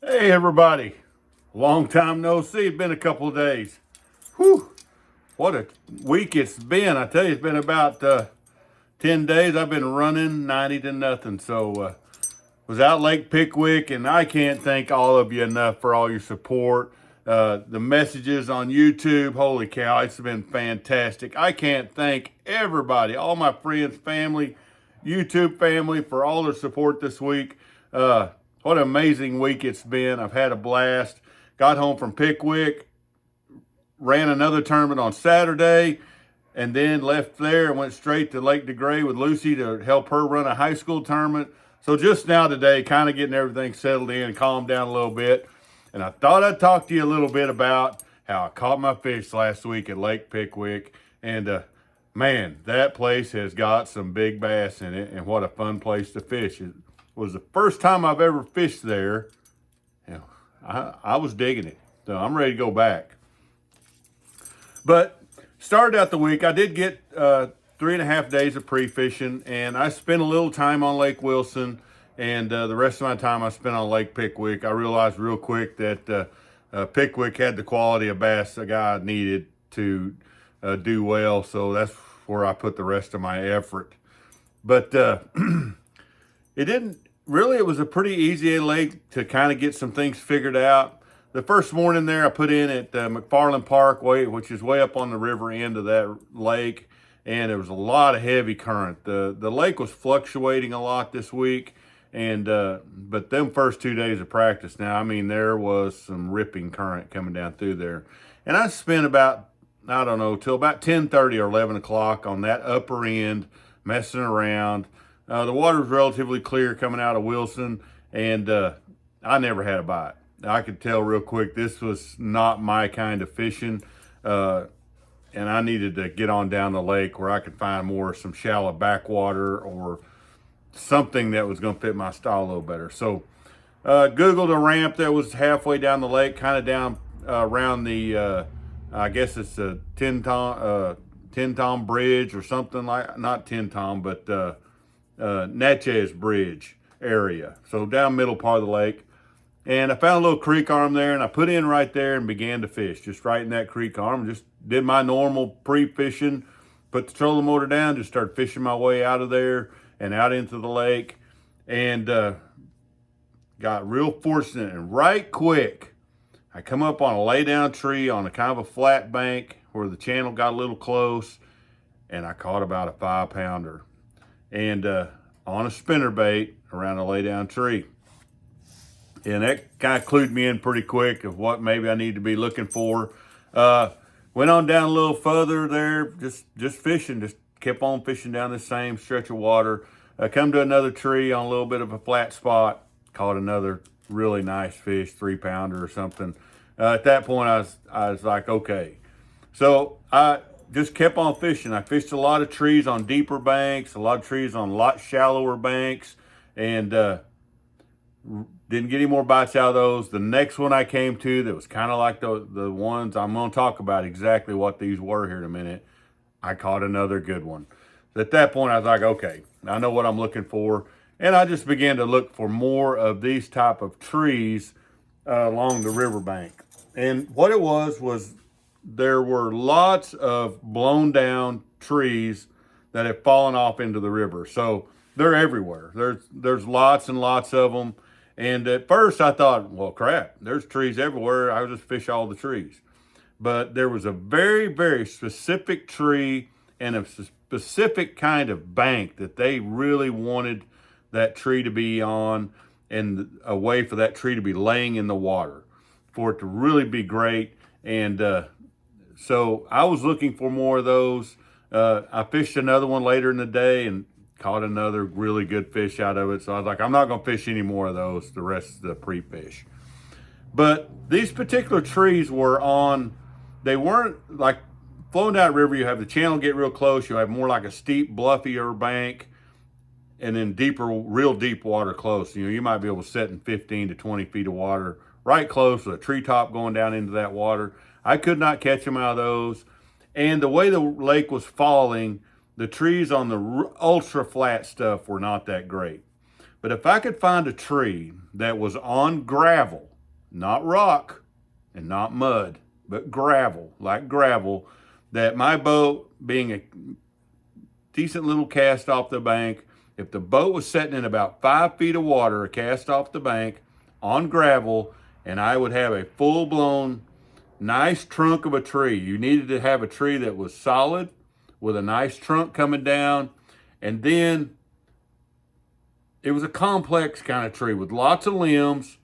Hey everybody, long time no see. It's been a couple of days. Whew, what a week it's been. I tell you, it's been about 10 days. I've been running 90 to nothing. So was out Lake Pickwick, and I can't thank all of you enough for all your support. The messages on YouTube, holy cow, it's been fantastic. I can't thank everybody, all my friends, family, YouTube family, for all their support this week. What an amazing week it's been. I've had a blast. Got home from Pickwick, ran another tournament on Saturday, and then left there and went straight to Lake DeGray with Lucy to help her run a high school tournament. So just now today, kind of getting everything settled in and calmed down a little bit. And I thought I'd talk to you a little bit about how I caught my fish last week at Lake Pickwick. And man, that place has got some big bass in it, and what a fun place to fish. It was the first time I've ever fished there. You know, I was digging it. So I'm ready to go back. But started out the week, I did get 3.5 days of pre-fishing, and I spent a little time on Lake Wilson, and the rest of my time I spent on Lake Pickwick. I realized real quick that Pickwick had the quality of bass the guy needed to do well, so that's where I put the rest of my effort. But it didn't really, it was a pretty easy lake to kind of get some things figured out. The first morning there, I put in at McFarland Parkway, which is way up on the river end of that lake, and there was a lot of heavy current. The lake was fluctuating a lot this week, and but them first 2 days of practice, now, I mean, there was some ripping current coming down through there. And I spent about, I don't know, till about 10:30 or 11 o'clock on that upper end, messing around. The water was relatively clear coming out of Wilson, and I never had a bite. I could tell real quick this was not my kind of fishing, and I needed to get on down the lake where I could find some shallow backwater or something that was going to fit my style a little better. So Googled a ramp that was halfway down the lake, kind of down around the, I guess it's a Tin Tom Bridge or something like, not Tin Tom, but Natchez Bridge area. So down middle part of the lake. And I found a little creek arm there, and I put in right there and began to fish, just right in that creek arm. Just did my normal pre-fishing, put the trolling motor down, just started fishing my way out of there and out into the lake, and got real fortunate. And right quick, I come up on a lay-down tree on a kind of a flat bank where the channel got a little close, and I caught about a 5-pounder. And on a spinnerbait around a lay-down tree. And that kind of clued me in pretty quick of what maybe I need to be looking for. Went on down a little further there, just fishing, just kept on fishing down the same stretch of water. Come to another tree on a little bit of a flat spot, caught another really nice fish, 3-pounder or something. At that point, I was like, okay. So I just kept on fishing. I fished a lot of trees on deeper banks, a lot of trees on a lot shallower banks, and didn't get any more bites out of those. The next one I came to that was kind of like the ones I'm going to talk about exactly what these were here in a minute. I caught another good one. At that point, I was like, okay, I know what I'm looking for. And I just began to look for more of these type of trees along the riverbank. And what it was there were lots of blown down trees that have fallen off into the river. So they're everywhere. There's lots and lots of them. And at first I thought, well, crap, there's trees everywhere. I'll just fish all the trees. But there was a very, very specific tree and a specific kind of bank that they really wanted that tree to be on, and a way for that tree to be laying in the water for it to really be great. And so I was looking for more of those. I fished another one later in the day and caught another really good fish out of it. So I was like, I'm not going to fish any more of those the rest of the pre-fish. But these particular trees they weren't like flowing down the river. You have the channel get real close. You have more like a steep, bluffier bank, and then deeper, real deep water close. You might be able to set in 15 to 20 feet of water right close with a treetop going down into that water. I could not catch them out of those. And the way the lake was falling, the trees on the ultra flat stuff were not that great. But if I could find a tree that was on gravel not rock and not mud, but gravel, like gravel, that my boat, being a decent little cast off the bank, if the boat was sitting in about 5 feet of water cast off the bank on gravel, and I would have a full-blown nice trunk of a tree. You needed to have a tree that was solid with a nice trunk coming down, and then it was a complex kind of tree with lots of limbs,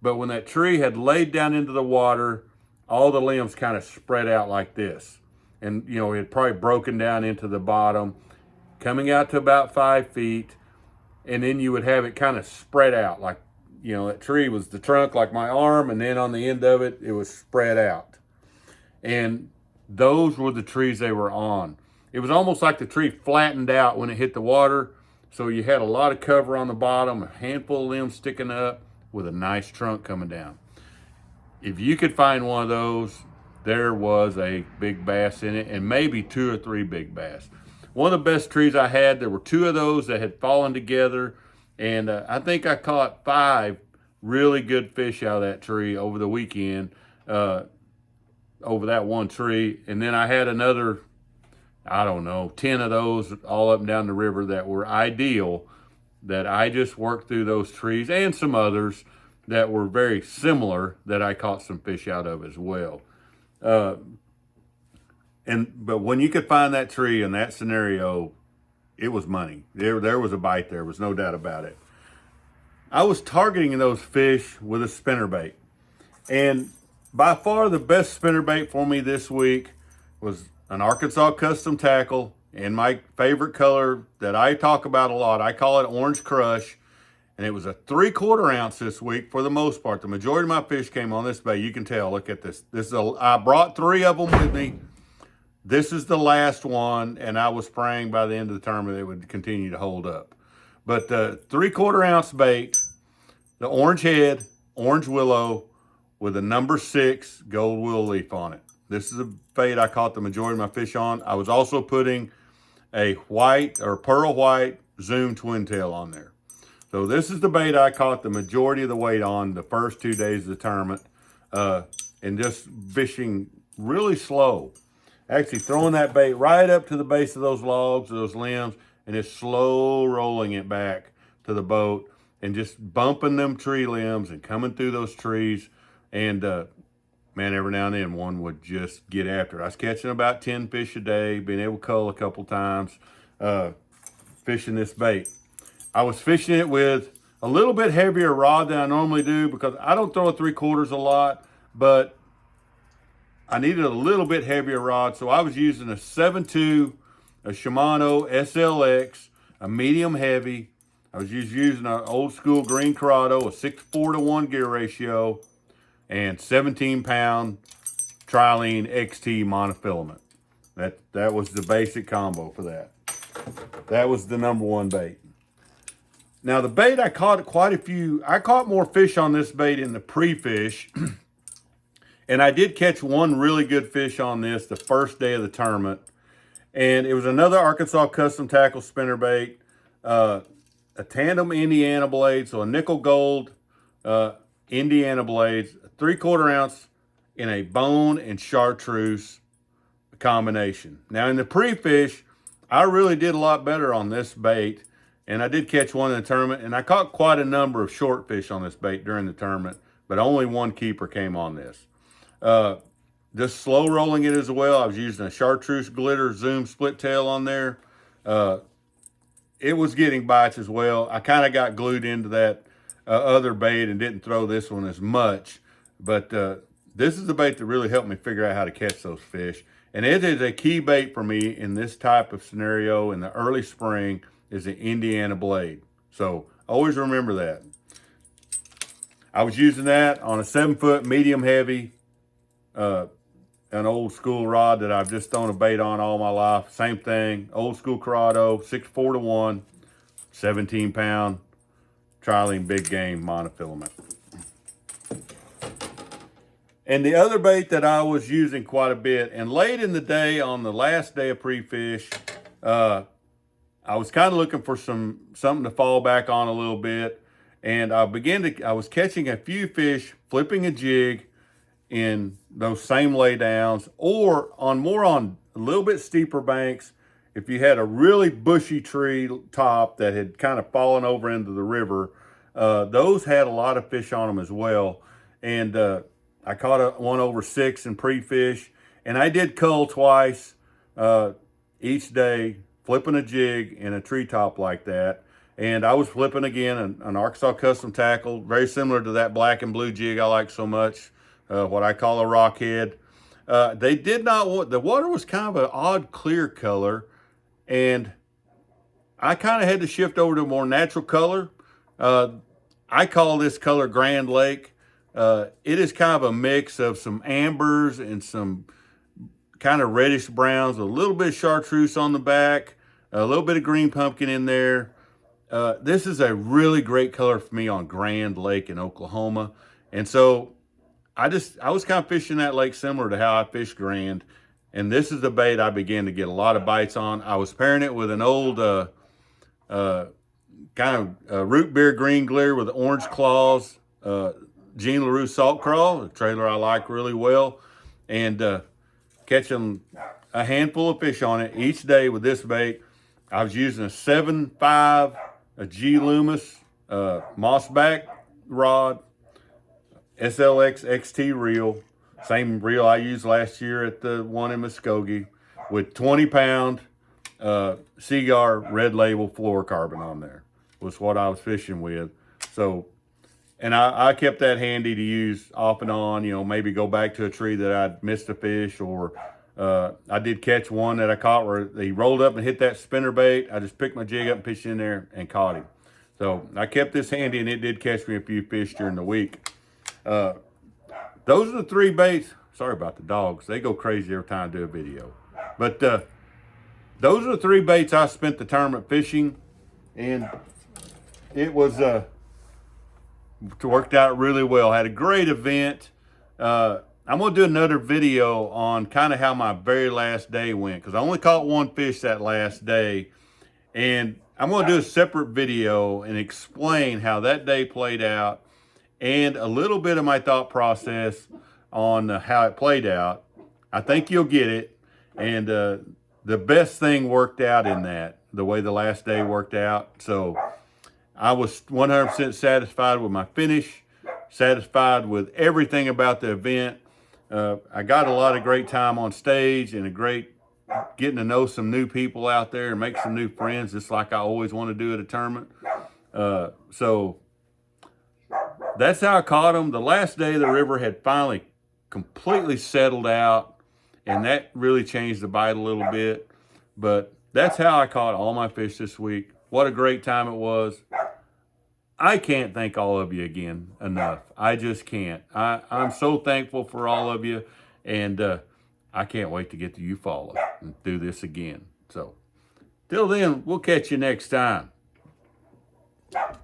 but when that tree had laid down into the water, all the limbs kind of spread out like this. And, you know, it had probably broken down into the bottom, coming out to about 5 feet, and then you would have it kind of spread out like, you know, that tree was the trunk like my arm, and then on the end of it, it was spread out. And those were the trees they were on. It was almost like the tree flattened out when it hit the water, so you had a lot of cover on the bottom, a handful of limbs sticking up with a nice trunk coming down. If you could find one of those, there was a big bass in it, and maybe 2 or 3 big bass. One of the best trees I had, there were 2 of those that had fallen together, and I think I caught 5 really good fish out of that tree over the weekend, over that one tree. And then I had another, I don't know, 10 of those all up and down the river that were ideal, that I just worked through those trees, and some others that were very similar that I caught some fish out of as well. But when you could find that tree in that scenario, it was money. There was a bite there, was no doubt about it. I was targeting those fish with a spinnerbait. And by far the best spinnerbait for me this week was an Arkansas Custom Tackle in my favorite color that I talk about a lot. I call it Orange Crush. And it was a 3/4 ounce this week for the most part. The majority of my fish came on this bait. You can tell, look at this. I brought 3 of them with me. This is the last one, and I was praying by the end of the tournament it would continue to hold up. But the 3/4 ounce bait, the orange head, orange willow with a number 6 gold willow leaf on it. This is a bait I caught the majority of my fish on. I was also putting a white or pearl white Zoom twin tail on there. So this is the bait I caught the majority of the weight on the first 2 days of the tournament, and just fishing really slow. Actually throwing that bait right up to the base of those logs, those limbs, and just slow rolling it back to the boat and just bumping them tree limbs and coming through those trees. And man, every now and then one would just get after it. I was catching about 10 fish a day, being able to cull a couple times, fishing this bait. I was fishing it with a little bit heavier rod than I normally do because I don't throw a 3/4 a lot, but I needed a little bit heavier rod. So I was using a 7.2, a Shimano SLX, a medium heavy. I was just using an old school green Corrado, a 6:4 gear ratio, and 17-pound Trilene XT monofilament. That was the basic combo for that. That was the number 1 bait. Now the bait, I caught more fish on this bait in the pre-fish. And I did catch one really good fish on this the first day of the tournament. And it was another Arkansas Custom Tackle spinnerbait, a tandem Indiana blade, so a nickel gold Indiana blades, a 3/4 ounce in a bone and chartreuse combination. Now in the pre-fish, I really did a lot better on this bait. And I did catch one in the tournament, and I caught quite a number of short fish on this bait during the tournament, but only 1 keeper came on this. Just slow rolling it as well. I was using a chartreuse glitter Zoom split tail on there. It was getting bites as well. I kind of got glued into that other bait and didn't throw this one as much, but this is the bait that really helped me figure out how to catch those fish. And it is a key bait for me in this type of scenario in the early spring, is the Indiana blade. So always remember that. I was using that on a 7-foot medium heavy, an old school rod that I've just thrown a bait on all my life. Same thing, old school Corrado, 6:4 17-pound Trilene big game monofilament. And the other bait that I was using quite a bit, and late in the day on the last day of pre-fish, I was kind of looking for something to fall back on a little bit. And I was catching a few fish, flipping a jig in those same laydowns, or on a little bit steeper banks. If you had a really bushy tree top that had kind of fallen over into the river, those had a lot of fish on them as well. And I caught one over 6 in pre-fish, and I did cull twice each day, flipping a jig in a treetop like that. And I was flipping again an Arkansas custom tackle, very similar to that black and blue jig I like so much, what I call a rockhead. They did not want, the water was kind of an odd clear color, and I kind of had to shift over to a more natural color. I call this color Grand Lake. It is kind of a mix of some ambers and some kind of reddish browns, a little bit of chartreuse on the back, a little bit of green pumpkin in there. This is a really great color for me on Grand Lake in Oklahoma. And so I was kind of fishing that lake similar to how I fish Grand. And this is the bait I began to get a lot of bites on. I was pairing it with an old kind of root beer green glear with orange claws, Jean LaRue salt crawl, a trailer I like really well, and catching a handful of fish on it each day with this bait. I was using a 7.5, a G Loomis mossback rod, SLX XT reel, same reel I used last year at the one in Muskogee, with 20-pound Seagar red label fluorocarbon on there, was what I was fishing with. So, and I kept that handy to use off and on, maybe go back to a tree that I'd missed a fish, or I did catch one that I caught where he rolled up and hit that spinner bait. I just picked my jig up and pitched in there and caught him. So I kept this handy, and it did catch me a few fish during the week. Those are the 3 baits. Sorry about the dogs. They go crazy every time I do a video. But those are the 3 baits I spent the tournament fishing, and it was worked out really well. Had a great event. I'm going to do another video on kind of how my very last day went, because I only caught 1 fish that last day. And I'm going to do a separate video and explain how that day played out and a little bit of my thought process on how it played out. I think you'll get it. And the best thing worked out in that, the way the last day worked out. So I was 100% satisfied with my finish, satisfied with everything about the event. I got a lot of great time on stage and a great getting to know some new people out there and make some new friends, just like I always want to do at a tournament. So that's how I caught them. The last day the river had finally completely settled out, and that really changed the bite a little bit. But that's how I caught all my fish this week. What a great time it was. I can't thank all of you again enough. I just can't. I'm so thankful for all of you, and I can't wait to get to Eufaula and do this again. So till then, we'll catch you next time.